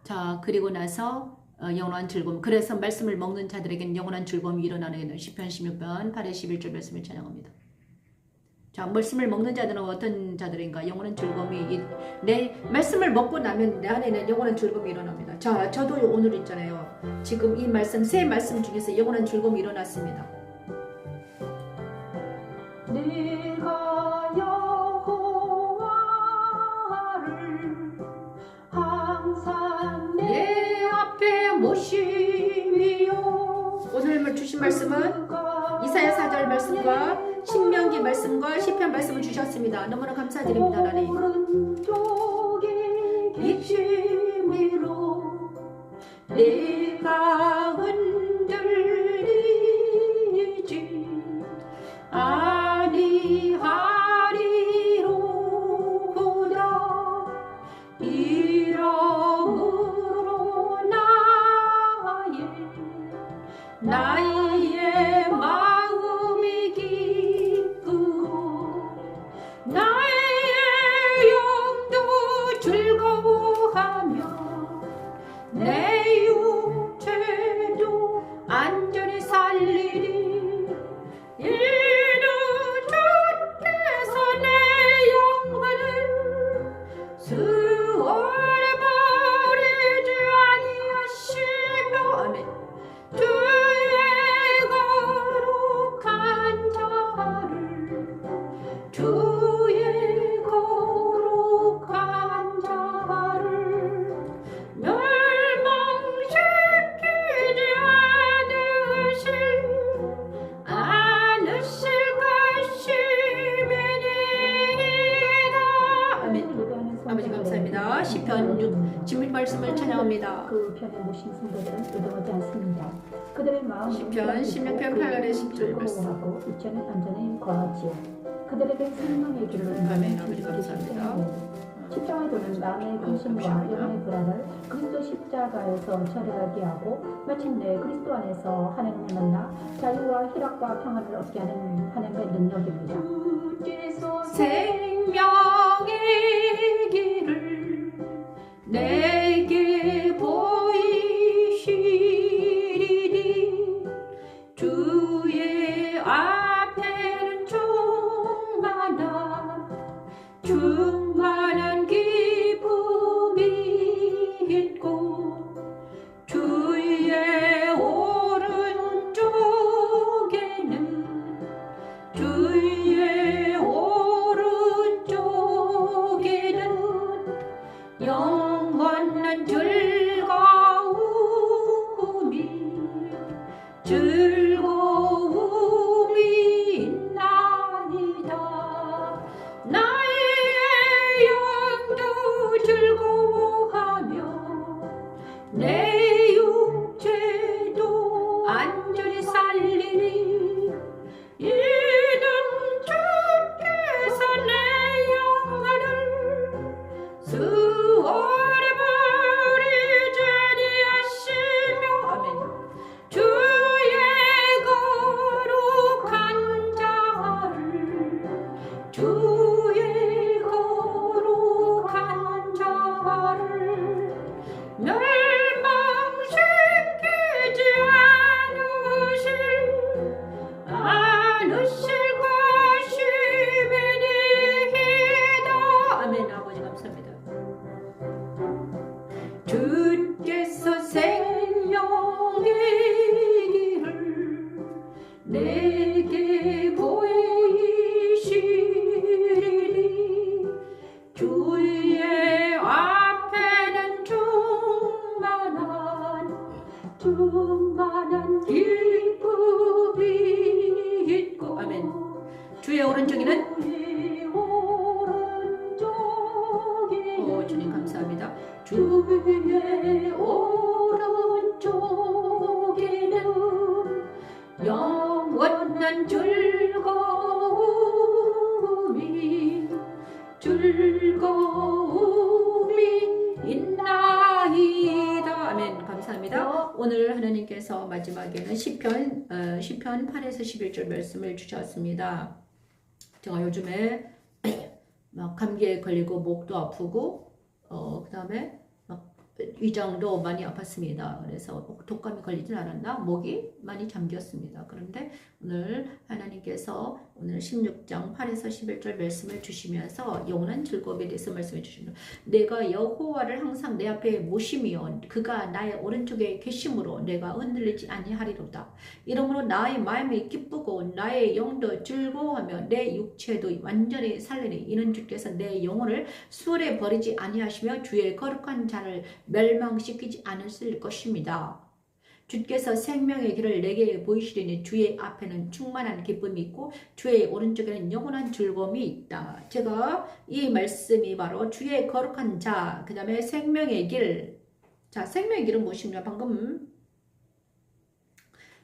Speaker 1: 자, 그리고 나서 영원한 즐거움. 그래서 말씀을 먹는 자들에게는 영원한 즐거움이 일어나는 시편 16편 8에 11절 말씀을 찬양합니다. 자, 말씀을 먹는 자들은 어떤 자들인가? 영원한 즐거움이 내 말씀을 먹고 나면 내 안에는 영원한 즐거움이 일어납니다. 자, 저도 오늘 있잖아요. 지금 이 말씀, 세 말씀 중에서 영원한 즐거움이 일어났습니다.
Speaker 2: 내가 여호와를 항상
Speaker 1: 내 앞에 모시며 오늘 주신 말씀은 이사야 4절 말씀과 신명기 말씀과 시편 말씀을 주셨습니다. 너무나 감사드립니다. 하나님.
Speaker 2: 힘으로 내가 흔들리지 아니하리로다
Speaker 1: 말씀을 찬양합니다.
Speaker 2: 그 편에 모신 성도들은 의도하지 않습니다. 그들의 마음은
Speaker 1: 시편 16편 8절의 10절 말씀.
Speaker 2: 하고 육체는 안전에 거하지요. 그들에게 생명의 길을
Speaker 1: 아멘. 아버지 감사합니다.
Speaker 2: 십자가의 도는 마음의 근심과 영혼의 불안을 그리스도 십자가에서 처리하게 하고 마침내 그리스도 안에서 하나님을 만나 자유와 희락과 평안을 얻게 하는 하나님의 능력입니다.
Speaker 1: 생명의 길을 내게 보이시리니 주의 앞에는 충만한 기쁨이 있고 주의 오른쪽에는 영원한 즐거움이 있나이다. 나의 영도 즐거워하며 내 육체도 안전히 살리니 이는 주께서 내 영혼을 수월히 버리지 아니하시며 아멘. 주의 거룩한 자를 멸망시키지 않으실 것임이니이다. 아멘. 아버지 감사합니다. 주께서 생명의 길을 내게 보이시리니 주의 앞에는 충만한 기쁨이 있고 아멘. 주의 오른쪽에는 주님 감사합니다. 주의 오른쪽에는 영원한 즐거움이 있나이다. 아멘. 감사합니다. 오늘 하나님께서 마지막에는 시편 8에서 11절 말씀을 주셨습니다. 제가 요즘에 막 감기에 걸리고 목도 아프고 그 다음에 막 위장도 많이 아팠습니다. 그래서 독감이 걸리진 않았나? 목이 많이 잠겼습니다. 그런데 오늘 하나님께서 오늘 16장 8에서 11절 말씀을 주시면서 영원한 즐거움에 대해서 말씀해 주십니다. 내가 여호와를 항상 내 앞에 모시며 그가 나의 오른쪽에 계심으로 내가 흔들리지 아니하리로다. 이러므로 나의 마음이 기쁘고 나의 영도 즐거워하며 내 육체도 완전히 살리니 이는 주께서 내 영혼을 수월에 버리지 아니하시며 주의 거룩한 자를 멸망시키지 않으실 것입니다. 주께서 생명의 길을 내게 보이시리니 주의 앞에는 충만한 기쁨이 있고 주의 오른쪽에는 영원한 즐거움이 있다. 제가 이 말씀이 바로 주의 거룩한 자, 그 다음에 생명의 길. 자, 생명의 길은 무엇입니까? 방금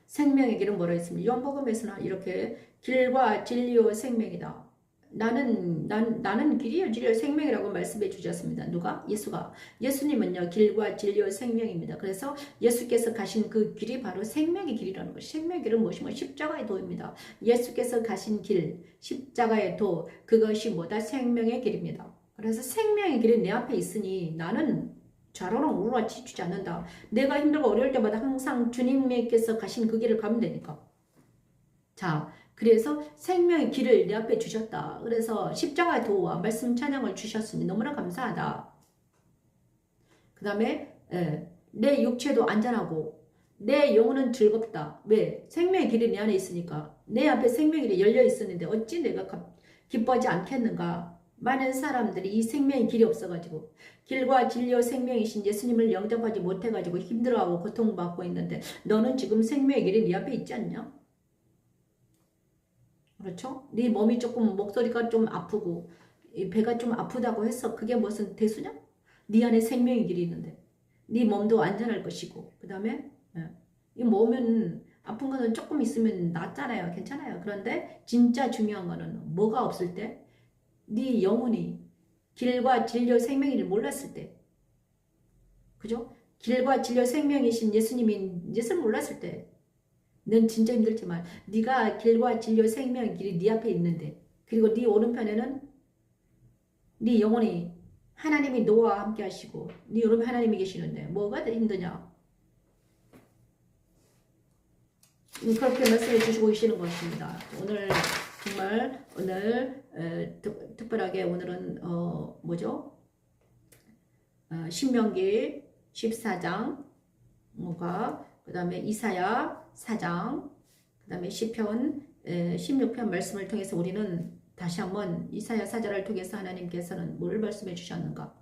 Speaker 1: 생명의 길은 뭐라 했습니까? 요한복음에서는 이렇게 길과 진리와 생명이다. 나는 길이요 진리요 생명이라고 말씀해 주셨습니다. 누가? 예수가. 예수님은요 길과 진리요 생명입니다. 그래서 예수께서 가신 그 길이 바로 생명의 길이라는 것이. 생명의 길은 무엇이며 십자가의 도입니다. 예수께서 가신 길, 십자가의 도, 그것이 뭐다? 생명의 길입니다. 그래서 생명의 길이 내 앞에 있으니 나는 좌로는 우로와 지치지 않는다. 내가 힘들고 어려울 때마다 항상 주님께서 가신 그 길을 가면 되니까. 자, 그래서 생명의 길을 내 앞에 주셨다. 그래서 십자가의 도와 말씀 찬양을 주셨으니 너무나 감사하다. 그 다음에 내 육체도 안전하고 내 영혼은 즐겁다. 왜? 생명의 길이 내 안에 있으니까. 내 앞에 생명의 길이 열려 있었는데 어찌 내가 기뻐하지 않겠는가. 많은 사람들이 이 생명의 길이 없어가지고 길과 진리와 생명이신 예수님을 영접하지 못해가지고 힘들어하고 고통받고 있는데 너는 지금 생명의 길이 네 앞에 있지 않냐? 그렇죠? 네 몸이 조금 목소리가 좀 아프고 배가 좀 아프다고 해서 그게 무슨 대수냐? 네 안에 생명의 길이 있는데 네 몸도 안전할 것이고 그 다음에 이 몸은 아픈 거는 조금 있으면 낫잖아요. 괜찮아요. 그런데 진짜 중요한 거는 뭐가 없을 때 네 영혼이 길과 진료 생명이를 몰랐을 때 그죠? 길과 진료 생명이신 예수를 몰랐을 때 넌 진짜 힘들지만 네가 길과 진료 생명의 길이 네 앞에 있는데 그리고 네 오른편에는 네 영혼이 하나님이 너와 함께 하시고 네 오른편 하나님이 계시는데 뭐가 더 힘드냐? 그렇게 말씀해 주시고 계시는 것입니다. 오늘 정말 오늘 특별하게 오늘은 뭐죠? 신명기 14장과 그 다음에 이사야 4장 그 다음에 시편 16편 말씀을 통해서 우리는 다시 한번 이사야 4장을 통해서 하나님께서는 뭘 말씀해 주셨는가?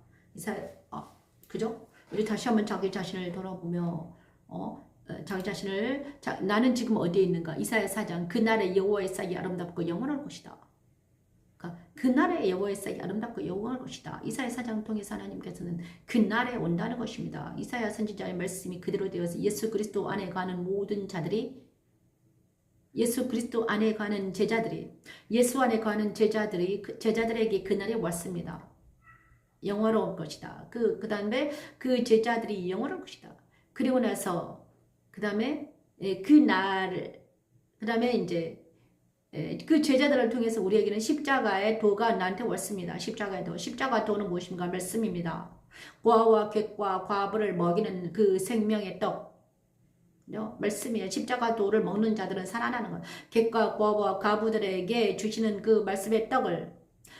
Speaker 1: 그죠? 우리 다시 한번 자기 자신을 돌아보며 자기 자신을 나는 지금 어디에 있는가? 이사야 4장 그날의 여호와의 싹이 아름답고 영원할 것이다. 그날의 여호와의 싹이 아름답고 영원할 것이다. 이사야 4장 통해서 하나님께서는 그날에 온다는 것입니다. 이사야 선지자의 말씀이 그대로 되어서 예수 그리스도 안에 가는 모든 자들이 예수 그리스도 안에 가는 제자들이 예수 안에 가는 제자들에게 그날이 왔습니다. 영원할 것이다. 그 다음에 그 제자들이 영원할 것이다. 그리고 나서 그 다음에 그 다음에 이제 그 제자들을 통해서 우리에게는 십자가의 도가 나한테 왔습니다. 십자가의 도. 십자가 도는 무엇인가? 말씀입니다. 고아와 객과 과부를 먹이는 그 생명의 떡. 말씀이에요. 십자가 도를 먹는 자들은 살아나는 것. 객과 고아와 과부들에게 주시는 그 말씀의 떡을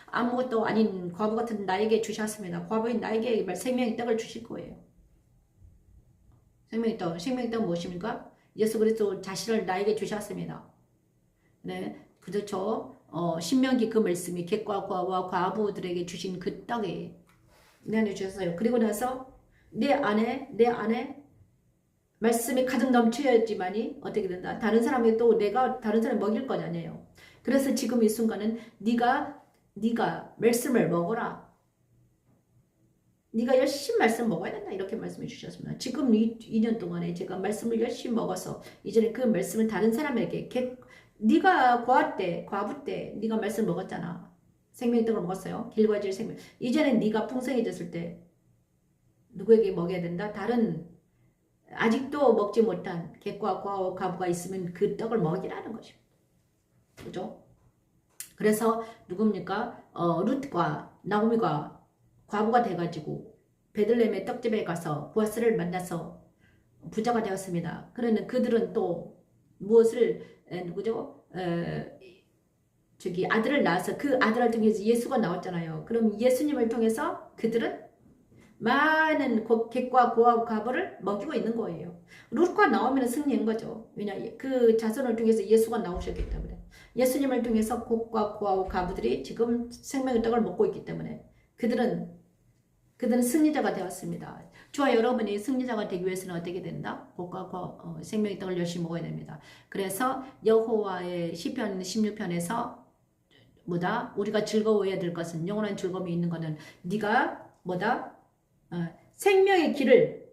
Speaker 1: 아무것도 아닌 과부 같은 나에게 주셨습니다. 과부인 나에게 생명의 떡을 주실 거예요. 생명의 떡 무엇입니까? 예수 그리스도 자신을 나에게 주셨습니다. 네, 그렇죠. 신명기 그 말씀이 객과 고아와 과부들에게 주신 그 떡이 내 안에 주셨어요. 그리고 나서 내 안에 말씀이 가득 넘쳐야지만이 어떻게 된다. 다른 사람이 또 내가 다른 사람 먹일 건 아니에요. 그래서 지금 이 순간은 네가 말씀을 먹어라. 네가 열심히 말씀 먹어야 된다. 이렇게 말씀해 주셨습니다. 지금 2년 동안에 제가 말씀을 열심히 먹어서 이제는 그 말씀을 다른 사람에게 네가 과부 때 네가 말씀 먹었잖아. 생명의 떡을 먹었어요. 길과 질 생명. 이제는 네가 풍성해졌을 때 누구에게 먹여야 된다? 다른 아직도 먹지 못한 객과 과부가 있으면 그 떡을 먹이라는 것입니다. 그죠? 그래서 누굽니까? 룻과 나오미가 과부가 돼가지고 베들레헴의 떡집에 가서 보아스를 만나서 부자가 되었습니다. 그러는 그들은 또 무엇을 누구죠? 아들을 낳아서 그 아들을 통해서 예수가 나왔잖아요. 그럼 예수님을 통해서 그들은 많은 객과 과부를 먹이고 있는 거예요. 룻과 나오미는 승리한 거죠. 왜냐 그 자손을 통해서 예수가 나오셨기 때문에 예수님을 통해서 객과 과부들이 지금 생명의 떡을 먹고 있기 때문에 그들은 승리자가 되었습니다. 저와 여러분이 승리자가 되기 위해서는 어떻게 된다? 객과 생명의 떡을 열심히 먹어야 됩니다. 그래서 여호와의 시편 16편에서 우리가 즐거워해야 될 것은 영원한 즐거움이 있는 것은 네가 생명의 길을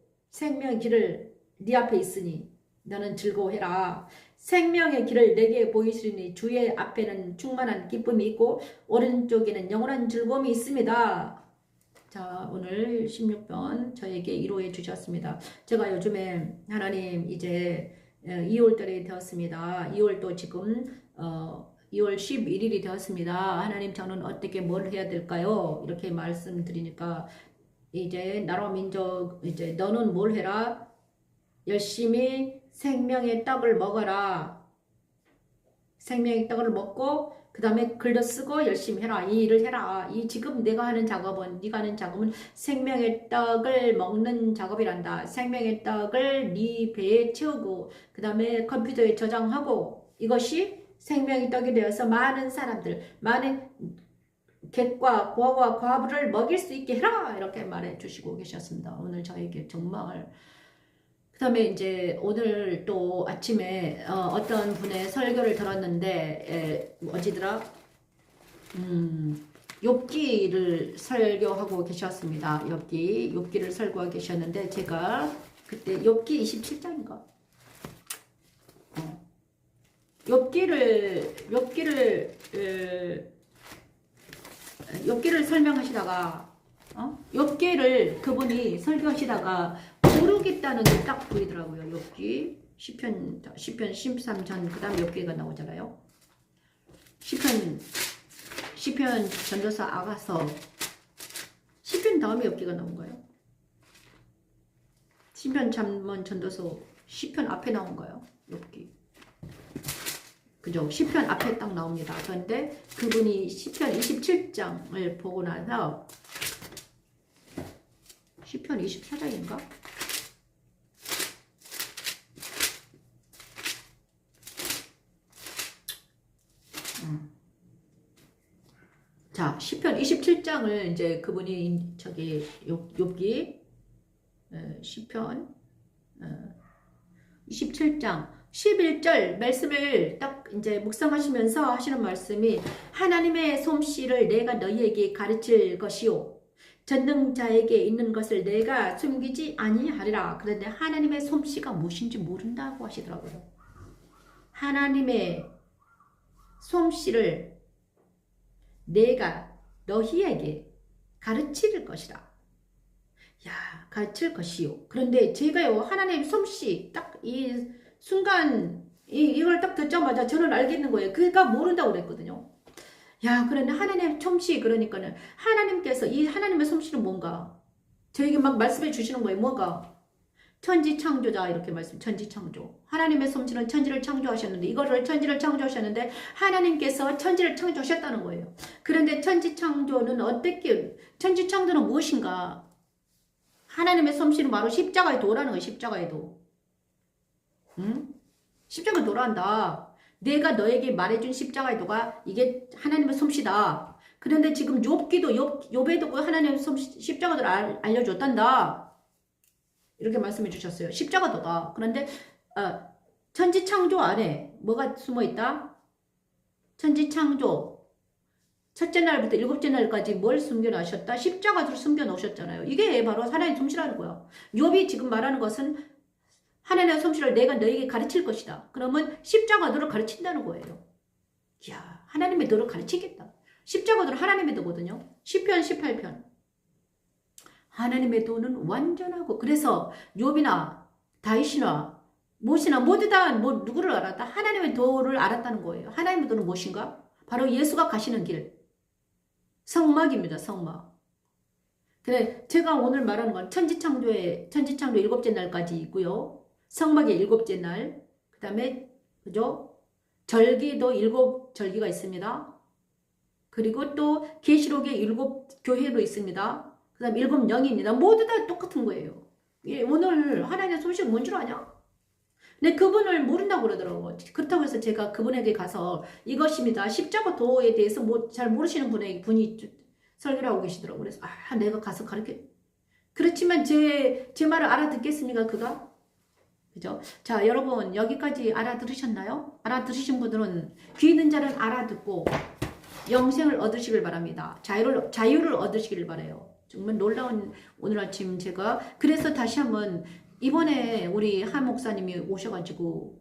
Speaker 1: 네 앞에 있으니 너는 즐거워해라. 생명의 길을 내게 보이시니 주의 앞에는 충만한 기쁨이 있고 오른쪽에는 영원한 즐거움이 있습니다. 자, 오늘 16편 저에게 이루어 주셨습니다. 제가 요즘에 하나님 이제 2월달이 되었습니다. 2월도 지금 2월 11일이 되었습니다. 하나님 저는 어떻게 뭘 해야 될까요? 이렇게 말씀드리니까 이제 나라 민족 이제 너는 뭘 해라? 열심히 생명의 떡을 먹어라. 생명의 떡을 먹고 그 다음에 글도 쓰고 열심히 해라. 이 일을 해라. 지금 네가 하는 작업은 생명의 떡을 먹는 작업이란다. 생명의 떡을 네 배에 채우고 그 다음에 컴퓨터에 저장하고 이것이 생명의 떡이 되어서 많은 객과 고아와 과부를 먹일 수 있게 해라. 이렇게 말해 주시고 계셨습니다. 오늘 저에게 정말 그 다음에 이제 오늘 또 아침에 어떤 분의 설교를 들었는데 어디더라? 욥기를 설교하고 계셨습니다. 욥기를 설교하고 계셨는데 제가 그때 욥기 27장인가? 욥기를 설명하시다가 욥기를 그분이 설교하시다가 모르겠다는 게 딱 보이더라고요. 욥기 시편 13전 그다음 욥기가 나오잖아요. 시편 전도서 아가서 시편 다음에 욥기가 나온 거예요. 시편 잠언 전도서 시편 앞에 나온 거예요. 욥기. 그죠? 시편 앞에 딱 나옵니다. 그런데 그분이 시편 27장을 보고 나서 시편 24장인가? 자, 시편 27장을 이제 그분이 욥기 시편 27장 11절 말씀을 딱 이제 묵상하시면서 하시는 말씀이 하나님의 솜씨를 내가 너희에게 가르칠 것이요 전능자에게 있는 것을 내가 숨기지 아니하리라. 그런데 하나님의 솜씨가 무엇인지 모른다고 하시더라고요. 하나님의 솜씨를 내가 너희에게 가르칠 것이라. 야, 가르칠 것이요. 그런데 제가요, 하나님 솜씨, 딱 이 순간, 이걸 딱 듣자마자 저는 알겠는 거예요. 그가 모른다고 그랬거든요. 야, 그런데 하나님의 솜씨, 그러니까는, 하나님께서 이 하나님의 솜씨는 뭔가? 저에게 막 말씀해 주시는 거예요. 뭐가? 천지 창조자, 이렇게 천지 창조. 하나님의 솜씨는 천지를 창조하셨는데, 천지를 창조하셨는데, 하나님께서 천지를 창조하셨다는 거예요. 그런데 천지 창조는 천지 창조는 무엇인가? 하나님의 솜씨는 바로 십자가의 도라는 거예요. 십자가의 도. 응? 십자가의 도란다. 내가 너에게 말해준 십자가의 도가 이게 하나님의 솜씨다. 그런데 지금 욥에도 그 하나님의 솜씨, 십자가도를 알려줬단다. 이렇게 말씀해 주셨어요. 십자가도다. 그런데 천지 창조 안에 뭐가 숨어 있다? 천지 창조. 첫째 날부터 일곱째 날까지 뭘 숨겨놓으셨다? 십자가도를 숨겨놓으셨잖아요. 이게 바로 하나님의 솜씨라는 거야. 욥이 지금 말하는 것은 하나님의 솜씨를 내가 너에게 가르칠 것이다. 그러면 십자가도를 가르친다는 거예요. 이야, 하나님의 도를 가르치겠다. 십자가도는 하나님의 도거든요. 시편 18편. 하나님의 도는 완전하고, 그래서 욥이나 다윗이나 모세나 모두 다 누구를 알았다? 하나님의 도를 알았다는 거예요. 하나님의 도는 무엇인가? 바로 예수가 가시는 길. 성막입니다. 성막. 그래, 제가 오늘 말하는 건 천지창조 일곱째 날까지 있고요. 성막의 일곱째 날, 그 다음에 그죠? 절기도 일곱 절기가 있습니다. 그리고 또 계시록의 일곱 교회도 있습니다. 그 다음 일곱 영입니다. 모두 다 똑같은 거예요. 오늘 하나님의 솜씨가 뭔 줄 아냐? 근데 그분을 모른다고 그러더라고요. 그렇다고 해서 제가 그분에게 가서 이것입니다. 십자가 도에 대해서 잘 모르시는 분이 설교를 하고 계시더라고요. 그래서 내가 가서 그렇지만 제 말을 알아듣겠습니까? 그가? 그죠? 자, 여러분 여기까지 알아들으셨나요? 알아들으신 분들은 귀 있는 자는 알아듣고 영생을 얻으시길 바랍니다. 자유를 얻으시길 바라요. 정말 놀라운 오늘 아침 제가 그래서 다시 한번 이번에 우리 한 목사님이 오셔가지고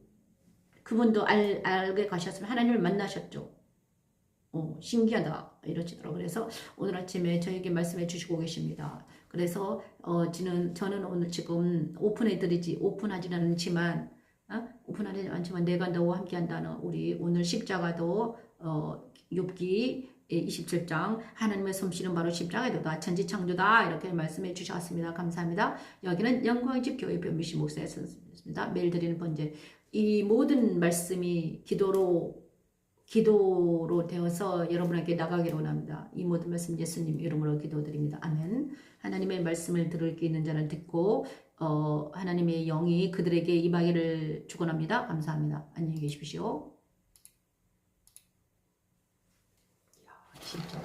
Speaker 1: 그분도 알게 가셨으면 하나님을 만나셨죠. 신기하다 이러시더라고요. 그래서 오늘 아침에 저에게 말씀해 주시고 계십니다. 그래서 저는 오늘 지금 오픈하지는 않지만 내가 너와 함께한다는 우리 오늘 십자가도 욥기 27장 하나님의 솜씨는 바로 십자가도다. 천지창조다. 이렇게 말씀해 주셨습니다. 감사합니다. 여기는 영광집 교회 변미시 목사였습니다. 매일 드리는 번제 이 모든 말씀이 기도로 되어서 여러분에게 나가기를 원합니다. 이 모든 말씀 예수님 이름으로 기도드립니다. 아멘. 하나님의 말씀을 들을 게 있는 자는 듣고 하나님의 영이 그들에게 임하기를 축원합니다. 감사합니다. 안녕히 계십시오. 이야, 진짜